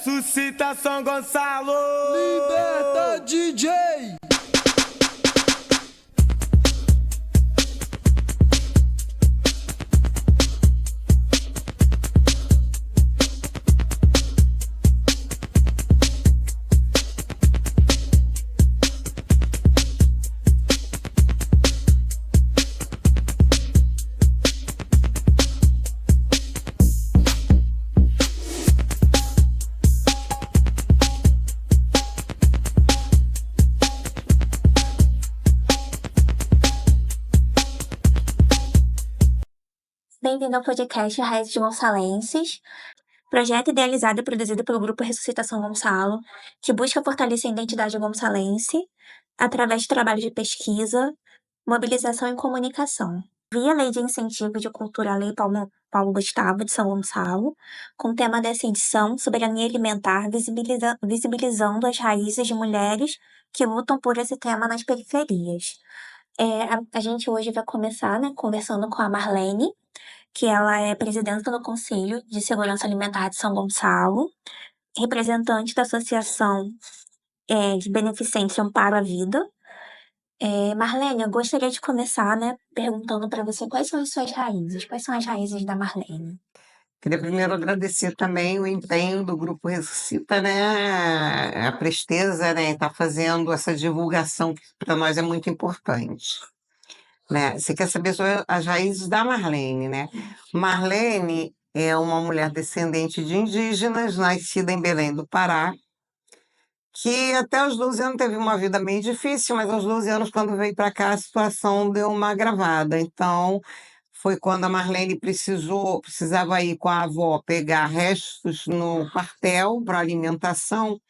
Ressuscita São Gonçalo! Liberta DJ! Bem-vindo ao podcast Raízes Gonçalenses, projeto idealizado e produzido pelo Grupo Ressuscitação Gonçalo, que busca fortalecer a identidade gonçalense através de trabalho de pesquisa, mobilização e comunicação. Via Lei de Incentivo de Cultura, Lei Paulo Gustavo de São Gonçalo, com o tema dessa edição, Soberania Alimentar, visibilizando as raízes de mulheres que lutam por esse tema nas periferias. A gente hoje vai começar, conversando com a Marlene, que ela é presidenta do Conselho de Segurança Alimentar de São Gonçalo, representante da Associação de Beneficência Amparo à Vida. Marlene, eu gostaria de começar, perguntando para você quais são as suas raízes, quais são as raízes da Marlene? Queria primeiro agradecer também o empenho do Grupo Ressuscita, a presteza, em estar fazendo essa divulgação, que para nós é muito importante. Você quer saber sobre as raízes da Marlene, Marlene é uma mulher descendente de indígenas, nascida em Belém do Pará, que até os 12 anos teve uma vida bem difícil, mas aos 12 anos, quando veio para cá, a situação deu uma agravada. Então, foi quando a Marlene precisava ir com a avó pegar restos no quartel para alimentação,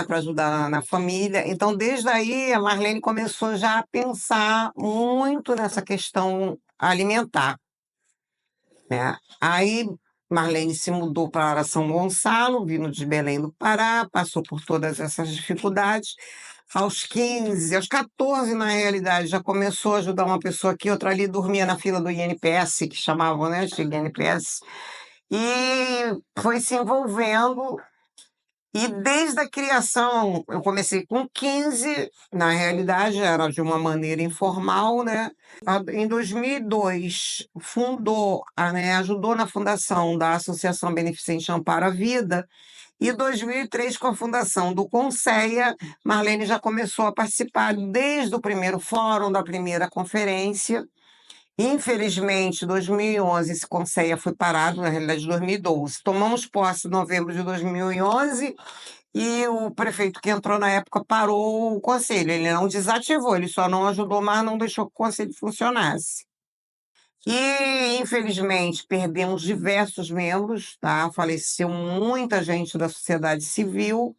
para ajudar na família. Então, desde aí, a Marlene começou já a pensar muito nessa questão alimentar. Aí, Marlene se mudou para São Gonçalo, vindo de Belém do Pará, passou por todas essas dificuldades. Aos 15, aos 14, na realidade, já começou a ajudar uma pessoa aqui, outra ali, dormia na fila do INPS, que chamavam, de INPS, e foi se envolvendo. E desde a criação, eu comecei com 15, na realidade era de uma maneira informal, Em 2002, ajudou na fundação da Associação Beneficente Amparo à Vida, e em 2003, com a fundação do Conceia, Marlene já começou a participar desde o primeiro fórum, da primeira conferência. Infelizmente, em 2011, esse Conceia foi parado, na realidade, em 2012. Tomamos posse em novembro de 2011 e o prefeito que entrou na época parou o conselho. Ele não desativou, ele só não ajudou mais, não deixou que o conselho funcionasse. E, infelizmente, perdemos diversos membros, Faleceu muita gente da sociedade civil.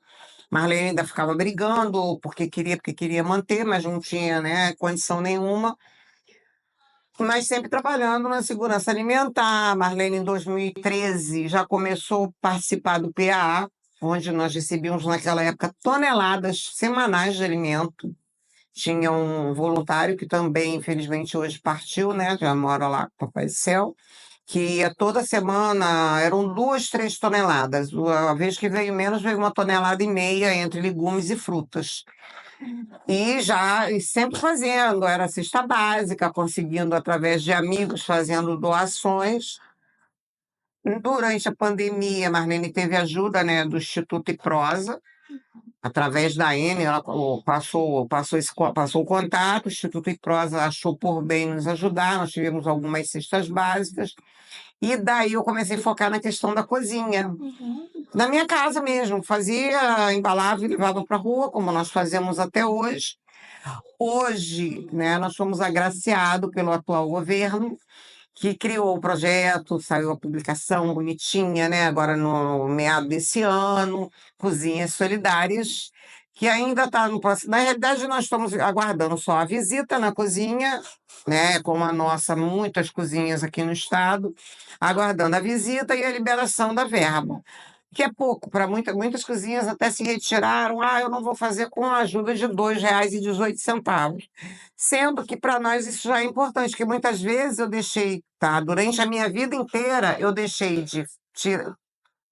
Marlene ainda ficava brigando porque queria manter, mas não tinha, condição nenhuma. Mas sempre trabalhando na segurança alimentar. Marlene, em 2013, já começou a participar do PAA, onde nós recebíamos, naquela época, toneladas semanais de alimento. Tinha um voluntário que também, infelizmente, hoje partiu, já mora lá com o Papai do Céu, que ia toda semana, eram 2, 3 toneladas. A vez que veio menos, veio 1,5 toneladas entre legumes e frutas. E sempre fazendo, era cesta básica, conseguindo, através de amigos, fazendo doações. Durante a pandemia, Marlene teve ajuda, do Instituto Iprosa, através da Ene, ela passou o contato, o Instituto Iprosa achou por bem nos ajudar, nós tivemos algumas cestas básicas, e daí eu comecei a focar na questão da cozinha. Na minha casa mesmo, fazia, embalava e levava para a rua, como nós fazemos até hoje. Hoje, nós fomos agraciados pelo atual governo, que criou o projeto, saiu a publicação bonitinha, agora no meado desse ano, Cozinhas Solidárias, que ainda está no processo. Na realidade, nós estamos aguardando só a visita na cozinha, como a nossa, muitas cozinhas aqui no estado, aguardando a visita e a liberação da verba, que é pouco, para muitas cozinhas até se retiraram. Eu não vou fazer com a ajuda de R$ 2,18. Sendo que para nós isso já é importante, porque muitas vezes eu deixei, durante a minha vida inteira, eu deixei de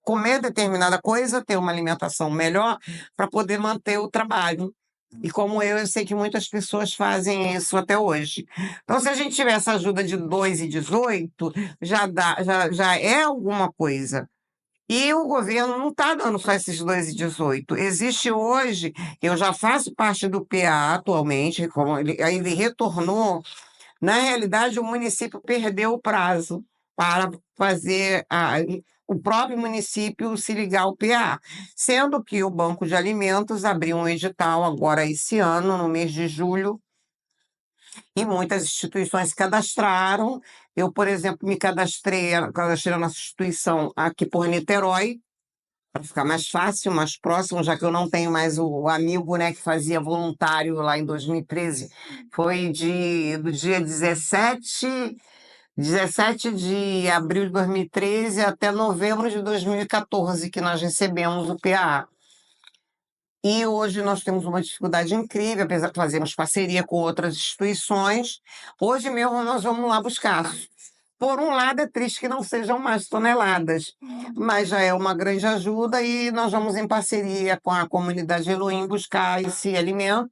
comer determinada coisa, ter uma alimentação melhor para poder manter o trabalho. E como eu sei que muitas pessoas fazem isso até hoje. Então, se a gente tiver essa ajuda de 2,18, já é alguma coisa. E o governo não está dando só esses 2,18. Existe hoje, eu já faço parte do PA atualmente, como ele retornou. Na realidade, o município perdeu o prazo para fazer o próprio município se ligar ao PA, sendo que o Banco de Alimentos abriu um edital agora esse ano, no mês de julho, e muitas instituições se cadastraram. Eu, por exemplo, cadastrei na nossa instituição aqui por Niterói, para ficar mais fácil, mais próximo, já que eu não tenho mais o amigo, né, que fazia voluntário lá em 2013. Foi do dia 17 de abril de 2013 até novembro de 2014 que nós recebemos o PA. E hoje nós temos uma dificuldade incrível, apesar de fazermos parceria com outras instituições. Hoje mesmo nós vamos lá buscar. Por um lado, é triste que não sejam mais toneladas, mas já é uma grande ajuda e nós vamos, em parceria com a comunidade Elohim, buscar esse alimento.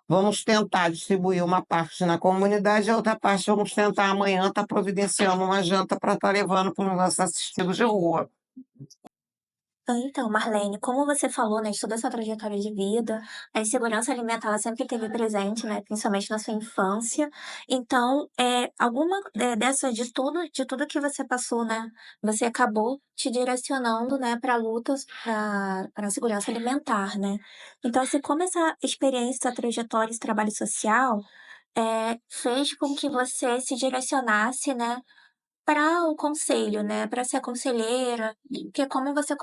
Vamos tentar distribuir uma parte na comunidade e a outra parte vamos tentar amanhã estar providenciando uma janta para estar levando para os nossos assistidos de rua. Então, Marlene, como você falou, né, de toda essa trajetória de vida, a insegurança alimentar ela sempre esteve presente, né, principalmente na sua infância. Então, alguma de tudo que você passou, né, você acabou te direcionando, né, para lutas para a segurança alimentar, né? Então, assim, como essa experiência, essa trajetória, esse trabalho social, fez com que você se direcionasse, né, para o conselho, né, para ser conselheira, porque como você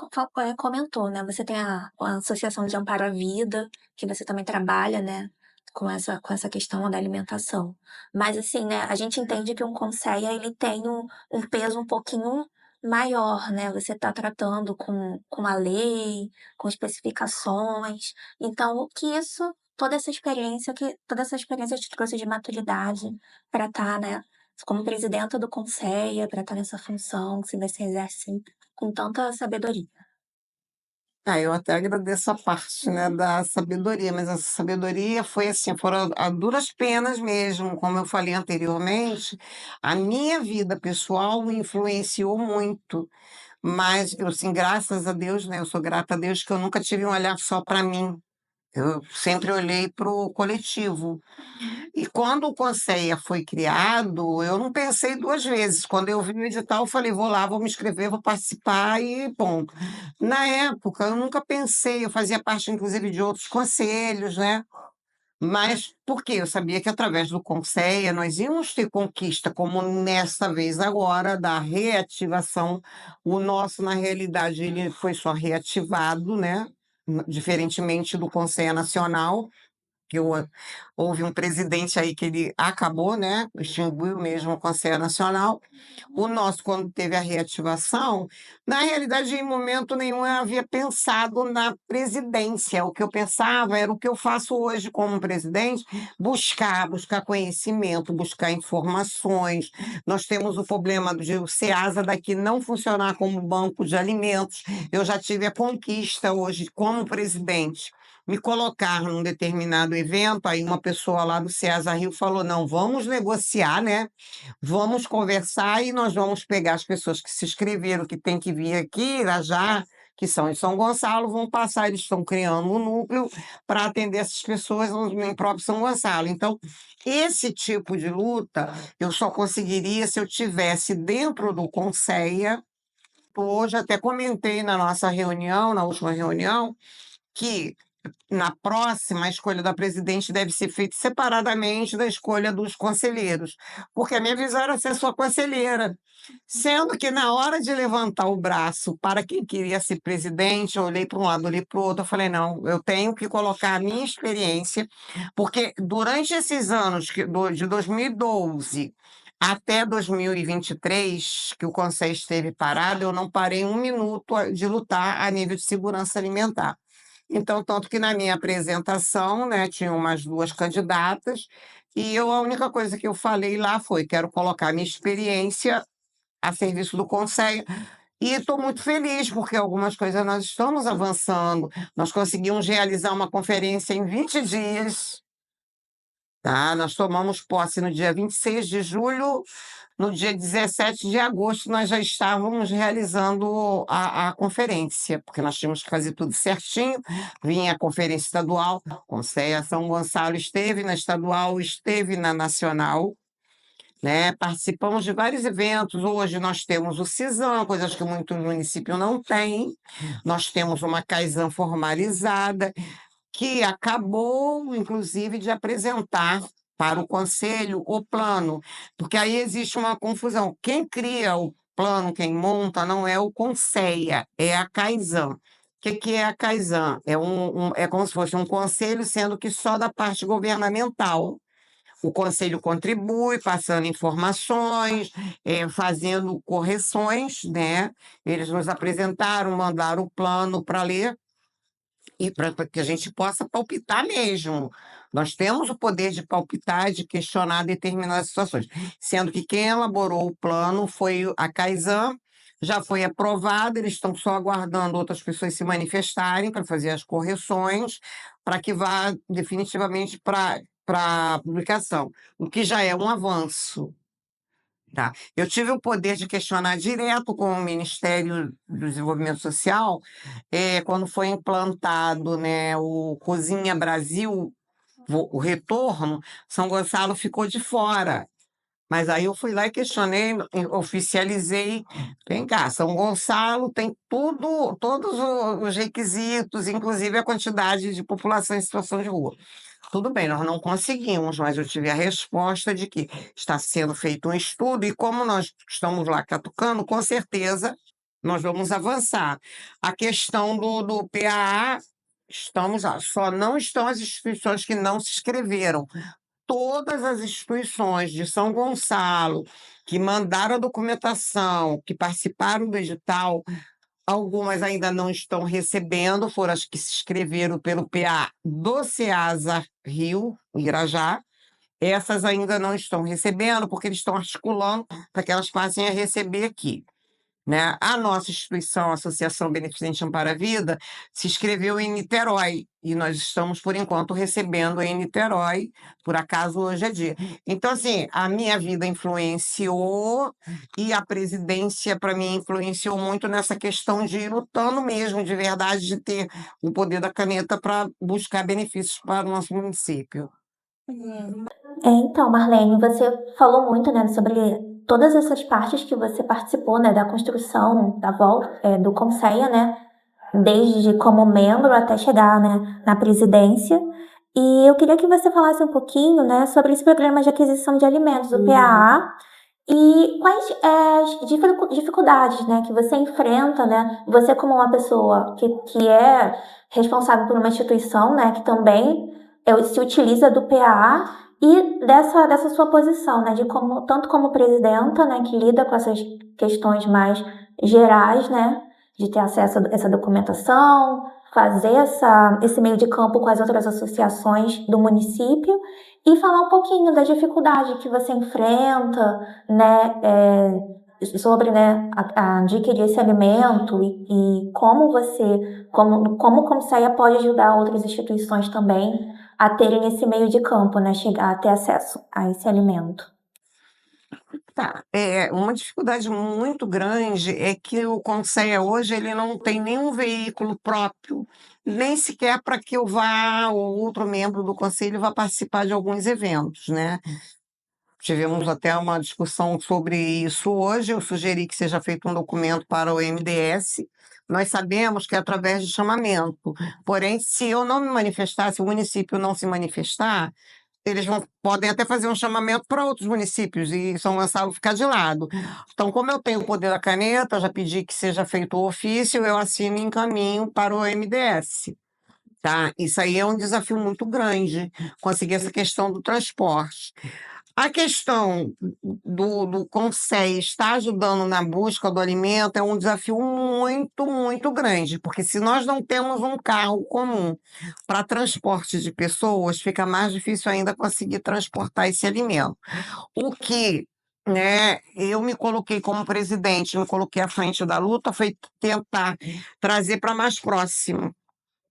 comentou, né, você tem a Associação de Amparo à Vida, que você também trabalha, né, com essa questão da alimentação. Mas assim, né, a gente entende que um conselho ele tem um peso um pouquinho maior, né, você está tratando com a lei, com especificações. Então o que toda essa experiência te trouxe de maturidade para estar, né, como presidenta do conselho, para estar nessa função que você exerce com tanta sabedoria. Eu até agradeço a parte, né, da sabedoria, mas essa sabedoria foi assim, foram a duras penas mesmo, como eu falei anteriormente, a minha vida pessoal me influenciou muito, mas eu, assim, graças a Deus, né, eu sou grata a Deus que eu nunca tive um olhar só para mim. Eu sempre olhei para o coletivo. E quando o Conceia foi criado, eu não pensei 2 vezes. Quando eu vi o edital, eu falei: "Vou lá, vou me inscrever, vou participar", e bom. Na época, eu nunca pensei, eu fazia parte inclusive de outros conselhos, né, mas por quê? Eu sabia que através do Conceia nós íamos ter conquista, como nessa vez agora, da reativação. O nosso, na realidade, ele foi só reativado, né, diferentemente do Conselho Nacional, que houve um presidente aí que ele acabou, né, extinguiu mesmo o Conselho Nacional. O nosso, quando teve a reativação, na realidade, em momento nenhum eu havia pensado na presidência. O que eu pensava era o que eu faço hoje como presidente, buscar conhecimento, buscar informações. Nós temos o problema de o SEASA daqui não funcionar como banco de alimentos. Eu já tive a conquista hoje, como presidente, me colocar num determinado evento, aí uma pessoa lá do Ceasa Rio falou: "Não, vamos negociar, né, vamos conversar e nós vamos pegar as pessoas que se inscreveram, que têm que vir aqui, Irajá, que são em São Gonçalo, vão passar". Eles estão criando um núcleo para atender essas pessoas em próprio São Gonçalo. Então, esse tipo de luta eu só conseguiria se eu tivesse dentro do Conceia. Hoje até comentei na nossa reunião, na última reunião, que na próxima, a escolha da presidente deve ser feita separadamente da escolha dos conselheiros, porque a minha visão era ser só conselheira. Sendo que na hora de levantar o braço para quem queria ser presidente, eu olhei para um lado, olhei para o outro, eu falei: "Não, eu tenho que colocar a minha experiência", porque durante esses anos de 2012 até 2023, que o Conselho esteve parado, eu não parei um minuto de lutar a nível de segurança alimentar. Então, tanto que na minha apresentação, né, tinha umas 2 candidatas, e a única coisa que eu falei lá foi: "Quero colocar minha experiência a serviço do conselho". E estou muito feliz, porque algumas coisas nós estamos avançando. Nós conseguimos realizar uma conferência em 20 dias, tá? Nós tomamos posse no dia 26 de julho, no dia 17 de agosto nós já estávamos realizando a conferência, porque nós tínhamos que fazer tudo certinho. Vinha a conferência estadual, Conceia São Gonçalo esteve na estadual, esteve na nacional, né? Participamos de vários eventos. Hoje nós temos o CISAM, coisas que muitos municípios não têm. Nós temos uma CAISAM formalizada, que acabou, inclusive, de apresentar para o conselho o plano, porque aí existe uma confusão. Quem cria o plano, quem monta, não é o Conceia, é a CAISAM. O que é a CAISAM? É como se fosse um conselho, sendo que só da parte governamental. O conselho contribui, passando informações, fazendo correções, né? Eles nos apresentaram, mandaram o plano para ler e para que a gente possa palpitar mesmo. Nós temos o poder de palpitar, de questionar determinadas situações, sendo que quem elaborou o plano foi a CAISAM, já foi aprovado, eles estão só aguardando outras pessoas se manifestarem para fazer as correções, para que vá definitivamente para a publicação, o que já é um avanço. Tá. Eu tive o poder de questionar direto com o Ministério do Desenvolvimento Social, quando foi implantado, né, o Cozinha Brasil, o retorno, São Gonçalo ficou de fora. Mas aí eu fui lá e questionei, oficializei. Vem cá, São Gonçalo tem tudo, todos os requisitos, inclusive a quantidade de população em situação de rua. Tudo bem, nós não conseguimos, mas eu tive a resposta de que está sendo feito um estudo e como nós estamos lá catucando, com certeza nós vamos avançar. A questão do PAA, estamos lá, só não estão as instituições que não se inscreveram. Todas as instituições de São Gonçalo que mandaram a documentação, que participaram do edital, algumas ainda não estão recebendo, foram as que se inscreveram pelo PA do CEASA Rio, Irajá. Essas ainda não estão recebendo, porque eles estão articulando para que elas passem a receber aqui, né? A nossa instituição, a Associação Beneficente Amparo a Vida, se inscreveu em Niterói, e nós estamos, por enquanto, recebendo em Niterói, por acaso hoje é dia. Então, assim, a minha vida influenciou, e a presidência, para mim, influenciou muito nessa questão de ir lutando mesmo, de verdade, de ter o poder da caneta para buscar benefícios para o nosso município. Então, Marlene, você falou muito, né, sobre todas essas partes que você participou, né, da construção do Conceia, né, desde como membro até chegar, né, na presidência. E eu queria que você falasse um pouquinho, né, sobre esse programa de aquisição de alimentos, o PAA, e quais as dificuldades, né, que você enfrenta, né, você como uma pessoa que é responsável por uma instituição, né, que também se utiliza do PAA, e dessa sua posição, né, de tanto como presidenta, né, que lida com essas questões mais gerais, né, de ter acesso a essa documentação, fazer esse meio de campo com as outras associações do município, e falar um pouquinho da dificuldade que você enfrenta, né, sobre, né, adquirir esse alimento e como como o Conceia pode ajudar outras instituições também a terem esse meio de campo, né, chegar a ter acesso a esse alimento. Tá, uma dificuldade muito grande é que o Conceia hoje ele não tem nenhum veículo próprio, nem sequer para que eu vá ou outro membro do conselho vá participar de alguns eventos, né? Tivemos até uma discussão sobre isso hoje, eu sugeri que seja feito um documento para o MDS. Nós sabemos que é através de chamamento, porém, se eu não me manifestar, se o município não se manifestar, eles podem até fazer um chamamento para outros municípios e São Gonçalo ficar de lado. Então, como eu tenho o poder da caneta, já pedi que seja feito o ofício, eu assino e encaminho para o MDS. Tá? Isso aí é um desafio muito grande, conseguir essa questão do transporte. A questão do Conselho estar ajudando na busca do alimento é um desafio muito, muito grande, porque se nós não temos um carro comum para transporte de pessoas, fica mais difícil ainda conseguir transportar esse alimento. O que né, eu me coloquei como presidente, me coloquei à frente da luta, foi tentar trazer para mais próximo,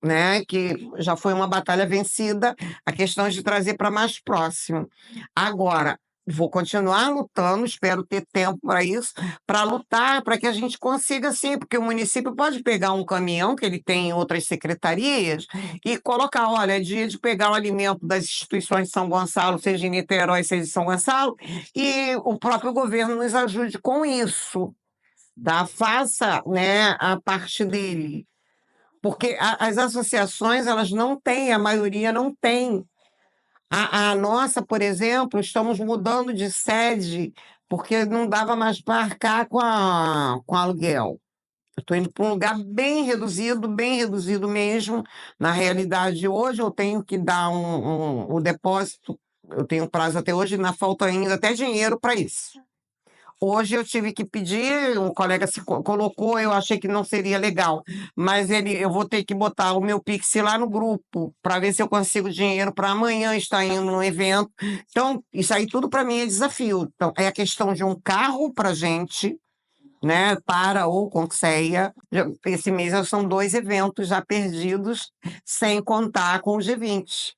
né, que já foi uma batalha vencida, a questão de trazer para mais próximo. Agora, vou continuar lutando, espero ter tempo para isso, para lutar para que a gente consiga sim, porque o município pode pegar um caminhão, que ele tem em outras secretarias, e colocar: "Olha, é dia de pegar o alimento das instituições de São Gonçalo, seja em Niterói, seja em São Gonçalo, e o próprio governo nos ajude com isso, tá, faça, né, a parte dele". Porque as associações, elas não têm, a maioria não tem. A nossa, por exemplo, estamos mudando de sede, porque não dava mais para arcar com aluguel. Eu estou indo para um lugar bem reduzido mesmo. Na realidade, hoje eu tenho que dar o depósito, eu tenho prazo até hoje, ainda falta ainda até dinheiro para isso. Hoje eu tive que pedir, um colega se colocou, eu achei que não seria legal, mas eu vou ter que botar o meu Pix lá no grupo para ver se eu consigo dinheiro para amanhã estar indo no evento. Então, isso aí tudo para mim é desafio. Então, é a questão de um carro para gente, né, para ou Conceia. Esse mês são 2 eventos já perdidos, sem contar com o G20.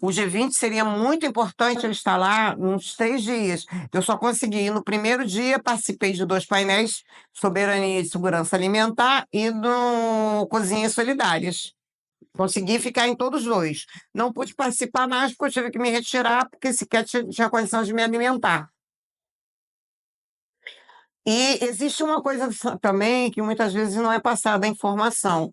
O G20 seria muito importante eu estar lá uns 3 dias. Eu só consegui ir no primeiro dia, participei de 2 painéis, soberania e segurança alimentar e do cozinhas solidárias. Consegui ficar em todos os 2. Não pude participar mais, porque eu tive que me retirar, porque sequer tinha condição de me alimentar. E existe uma coisa também que muitas vezes não é passada a informação.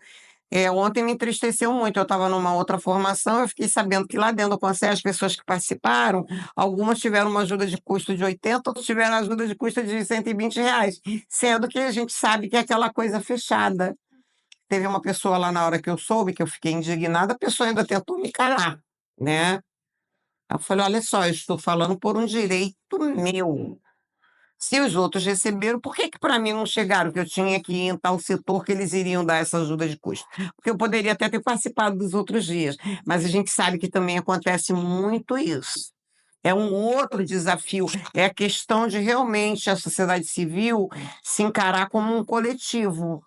Ontem me entristeceu muito, eu estava numa outra formação, eu fiquei sabendo que lá dentro do conselho as pessoas que participaram, algumas tiveram uma ajuda de custo de 80, outras tiveram ajuda de custo de R$ 120, sendo que a gente sabe que é aquela coisa fechada. Teve uma pessoa lá na hora que eu soube, que eu fiquei indignada, a pessoa ainda tentou me calar, né. Aí eu falei: "Olha só, eu estou falando por um direito meu. Se os outros receberam, por que que para mim não chegaram, que eu tinha que ir em tal setor que eles iriam dar essa ajuda de custo?". Porque eu poderia até ter participado dos outros dias, mas a gente sabe que também acontece muito isso. É um outro desafio, é a questão de realmente a sociedade civil se encarar como um coletivo,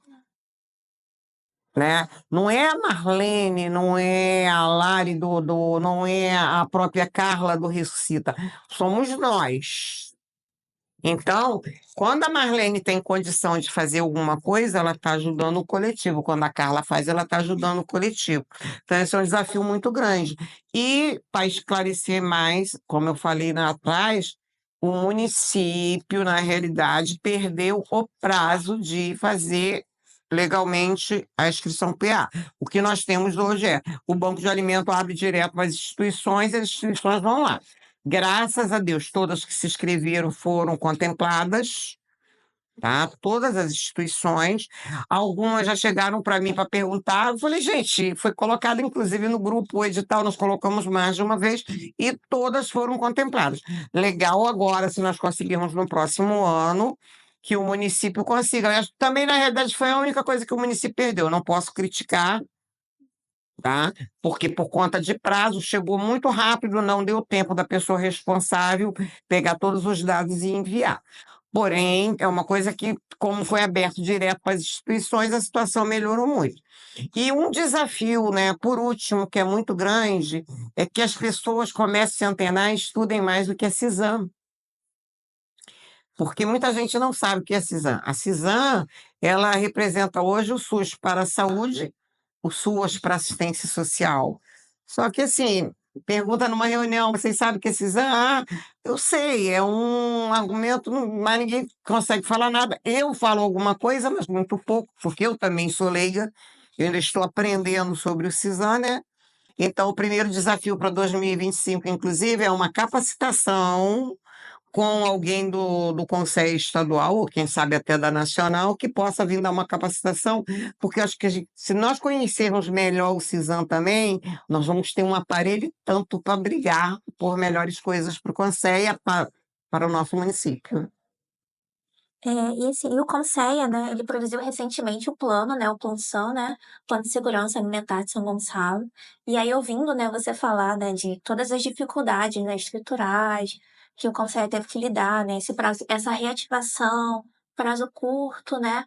né. Não é a Marlene, não é a Lari não é a própria Carla do Ressuscita, somos nós. Então, quando a Marlene tem condição de fazer alguma coisa, ela está ajudando o coletivo. Quando a Carla faz, ela está ajudando o coletivo. Então, esse é um desafio muito grande. E, para esclarecer mais, como eu falei lá atrás, o município, na realidade, perdeu o prazo de fazer legalmente a inscrição PA. O que nós temos hoje é o banco de alimento abre direto para as instituições e as instituições vão lá. Graças a Deus, todas que se inscreveram foram contempladas, tá, todas as instituições. Algumas já chegaram para mim para perguntar, eu falei: "Gente, foi colocado inclusive no grupo o edital, nós colocamos mais de uma vez e todas foram contempladas". Legal agora se nós conseguirmos no próximo ano que o município consiga. Eu acho que também, na realidade, foi a única coisa que o município perdeu, eu não posso criticar, tá, porque por conta de prazo chegou muito rápido, não deu tempo da pessoa responsável pegar todos os dados e enviar. Porém, é uma coisa que, como foi aberto direto para as instituições, a situação melhorou muito. E um desafio, né, por último, que é muito grande, é que as pessoas comecem a se antenar e estudem mais do que a Cisan, porque muita gente não sabe o que é a Cisan. A Cisan, ela representa hoje o SUS para a saúde, o SUAS para assistência social. Só que assim, pergunta numa reunião: "Vocês sabem o que é Cisan?". "Ah, eu sei", é um argumento, mas ninguém consegue falar nada. Eu falo alguma coisa, mas muito pouco, porque eu também sou leiga, eu ainda estou aprendendo sobre o Cisan, né. Então o primeiro desafio para 2025, inclusive, é uma capacitação com alguém do conselho estadual, ou quem sabe até da nacional, que possa vir dar uma capacitação, porque eu acho que se nós conhecermos melhor o Cisan também, nós vamos ter um aparelho e tanto para brigar por melhores coisas para o conselho, para o nosso município. E assim, e o Conceia, né, ele produziu recentemente o plano, né, o Plansan, né, Plano de Segurança Alimentar de São Gonçalo. E aí ouvindo, né, você falar, né, de todas as dificuldades, né, estruturais, que o Conselho teve que lidar, né, esse prazo, essa reativação, prazo curto, né.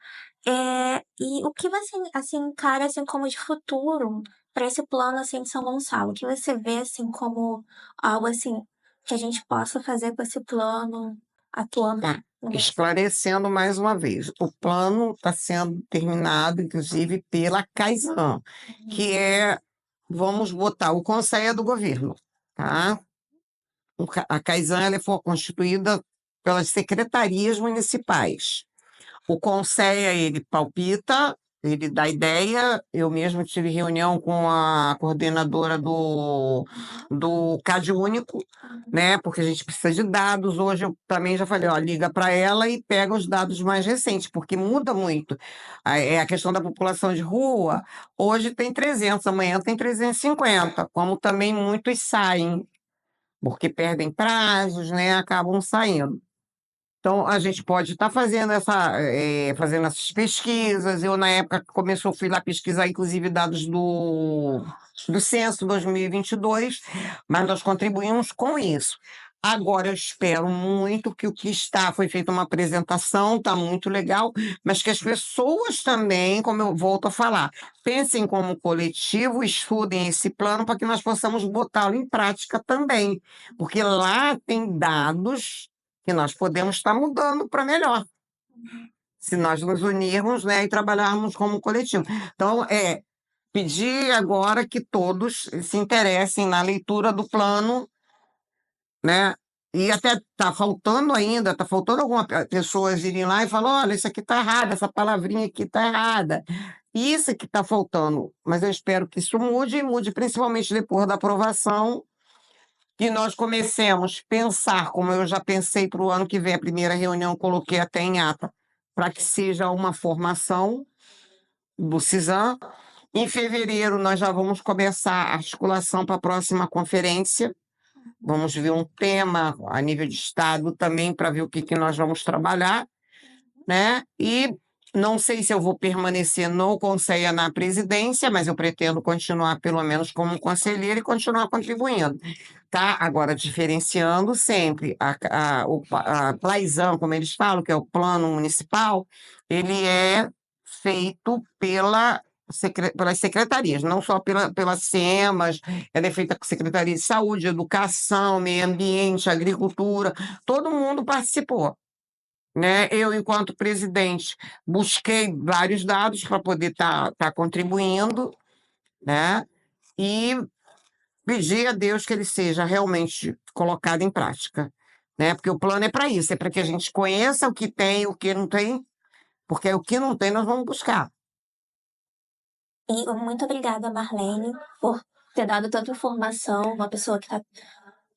E o que você, assim, encara, assim, como de futuro para esse plano, assim, de São Gonçalo? O que você vê, assim, como algo, assim, que a gente possa fazer com esse plano atuando Tá. no Esclarecendo mais uma vez, o plano está sendo terminado, inclusive, pela Caisan, que é, vamos botar, o conselho do governo, tá? A Caisan ela foi constituída pelas secretarias municipais. O conselho, ele palpita, ele dá ideia. Eu mesmo tive reunião com a coordenadora do CAD Único, né? Porque a gente precisa de dados. Hoje eu também já falei, ó, liga para ela e pega os dados mais recentes, porque muda muito. É a questão da população de rua. Hoje tem 300, amanhã tem 350, como também muitos saem, porque perdem prazos, né? Acabam saindo. Então, a gente pode estar fazendo essas pesquisas. Eu, na época que começou, fui lá pesquisar, inclusive, dados do Censo 2022, mas nós contribuímos com isso. Agora, eu espero muito que o que foi feita uma apresentação, está muito legal, mas que as pessoas também, como eu volto a falar, pensem como coletivo, estudem esse plano para que nós possamos botá-lo em prática também, porque lá tem dados que nós podemos estar mudando para melhor, se nós nos unirmos, né, e trabalharmos como coletivo. Então, pedir agora que todos se interessem na leitura do plano, né? E até está faltando algumas pessoas irem lá e falar, olha, isso aqui está errado, essa palavrinha aqui está errada. Isso que está faltando, mas eu espero que isso mude, e mude principalmente depois da aprovação, que nós comecemos a pensar, como eu já pensei para o ano que vem, a primeira reunião coloquei até em ata, para que seja uma formação do CISAM. Em fevereiro, nós já vamos começar a articulação para a próxima conferência. Vamos ver um tema a nível de Estado também, para ver o que nós vamos trabalhar, né? E não sei se eu vou permanecer no Conselho na presidência, mas eu pretendo continuar pelo menos como conselheira e continuar contribuindo, tá? Agora, diferenciando sempre a Plaizam, como eles falam, que é o plano municipal, ele é feito pelas secretarias, não só pelas SEMAS, ela é feita com Secretaria de Saúde, Educação, Meio Ambiente, Agricultura, todo mundo participou, né? Eu, enquanto presidente, busquei vários dados para poder estar contribuindo, né? E pedir a Deus que ele seja realmente colocado em prática, né? Porque o plano é para isso, é para que a gente conheça o que tem e o que não tem, porque o que não tem nós vamos buscar. E muito obrigada, Marlene, por ter dado tanta informação, uma pessoa que está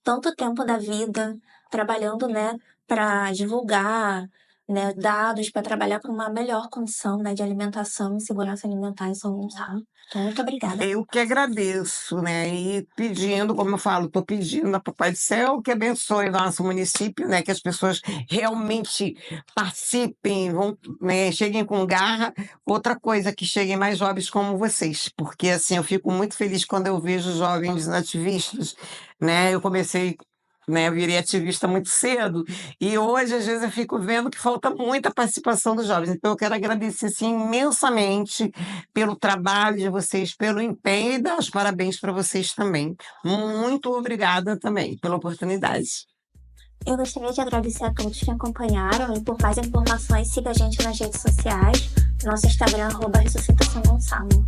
tanto tempo da vida trabalhando, né, para divulgar, né, dados, para trabalhar para uma melhor condição, né, de alimentação e segurança alimentar em São Gonçalo. Então, muito obrigada. Eu que agradeço, né? E pedindo, como eu falo, estou pedindo a Papai do Céu que abençoe o nosso município, né? Que as pessoas realmente participem, né? Cheguem com garra. Outra coisa, que cheguem mais jovens como vocês, porque assim, eu fico muito feliz quando eu vejo jovens ativistas, né? Eu comecei, né, eu virei ativista muito cedo, e hoje, às vezes, eu fico vendo que falta muita participação dos jovens. Então, eu quero agradecer assim, imensamente pelo trabalho de vocês, pelo empenho, e dar os parabéns para vocês também. Muito obrigada também pela oportunidade. Eu gostaria de agradecer a todos que acompanharam e por mais informações, siga a gente nas redes sociais, nosso Instagram, @Ressuscita São Gonçalo.